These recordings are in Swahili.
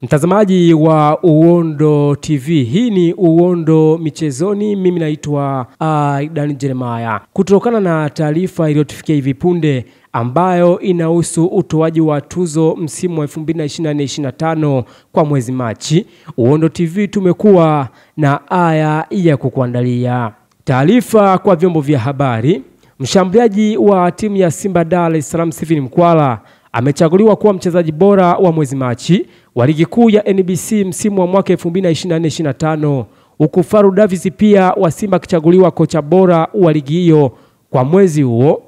Mtazamaji wa Uondo TV, hii ni Uondo Michezoni. Mimi naitwa Aidan Jeremiah. Kutokana na taarifa iliyotufikia hivi punde ambayo inahusu utoaji wa tuzo msimu wa 2024-2025 kwa mwezi Machi, Uondo TV tumekuwa na haya ya kukuandalia. Taarifa kwa vyombo vya habari. Mshambuliaji wa timu ya Simba Dar es Salaam Steven Mkwala amechaguliwa kuwa mchezaji bora wa mwezi Machi wa ligi kuu ya NBC msimu wa mwaka 2024-2025, huku Faru Davis pia wa Simba akichaguliwa kocha bora wa ligi hiyo kwa mwezi huo.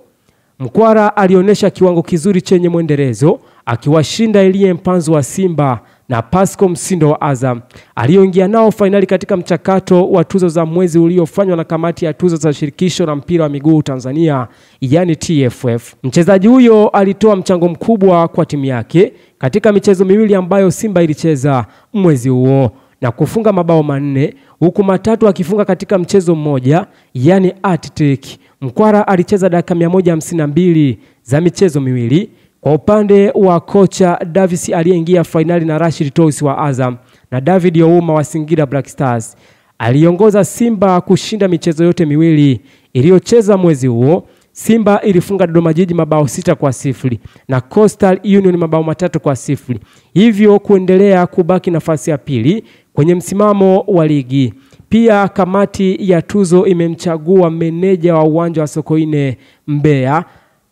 Mkwala alionyesha kiwango kizuri chenye mwendelezo akiwashinda Elie Mpanzu wa Simba na Pasco Msindo wa Azam alioingia nao fainali katika mchakato wa tuzo za mwezi uliofanywa na kamati ya tuzo za shirikisho la mpira wa miguu Tanzania, yani TFF. Mchezaji huyo alitoa mchango mkubwa kwa timu yake katika michezo miwili ambayo Simba ilicheza mwezi huo na kufunga mabao 4, huku matatu akifunga katika mchezo mmoja, yani hat-trick. Mkwala alicheza dakika 152 za michezo miwili. Kwa upande wa kocha Davis aliyeingia fainali na Rashid Tosi wa Azam na David Youma wa Singida Black Stars, aliongoza Simba kushinda michezo yote miwili iliyocheza mwezi huo. Simba ilifunga Dodoma Jiji mabao 6-0 na Coastal Union mabao 3-0, hivyo kuendelea kubaki nafasi ya pili kwenye msimamo wa ligi. Pia kamati ya tuzo imemchagua meneja wa uwanja wa Sokoine Mbeya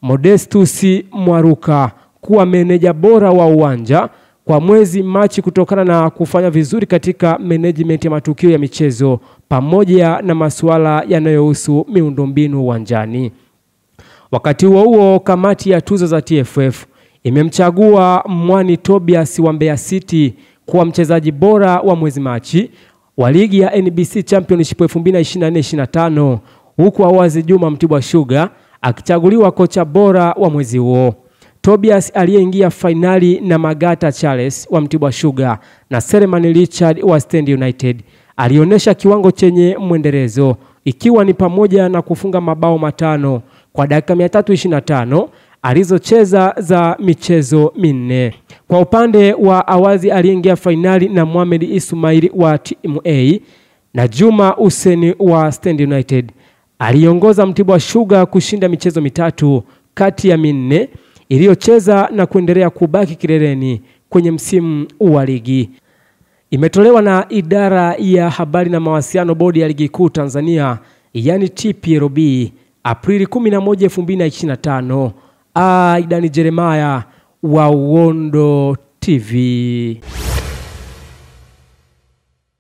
Modestus Mwaruka kuwa meneja bora wa uwanja kwa mwezi Machi kutokana na kufanya vizuri katika management ya matukio ya michezo pamoja na masuala yanayohusu miundombinu uwanjani. Wakati huo kamati ya tuzo za TFF imemchagua Mwani Tobias wa Mbeya City kuwa mchezaji bora wa mwezi Machi wa ligi ya NBC Championship 2024-2025, huku Awazi Juma Mtibwa Sugar akichaguliwa kocha bora wa mwezi huo. Tobias aliyeingia fainali na Magata Charles wa Mtibwa Sugar na Selemani Richard wa Stand United alionyesha kiwango chenye mwendelezo, ikiwa ni pamoja na kufunga mabao 5 kwa dakika 325 alizocheza za michezo 4. Kwa upande wa Awazi aliyeingia fainali na Mohamed Ismail wa TMA na Juma Hussein wa Stand United aliongoza Mtibwa Sugar kushinda michezo 3 kati ya 4 iliyocheza na kuendelea kubaki kileleni kwenye msimu wa ligi. Imetolewa na idara ya habari na mawasiliano bodi ya ligi kuu Tanzania, yani TPLB, Aprili 11, 2025. Aidan Jeremiah wa Uondo TV.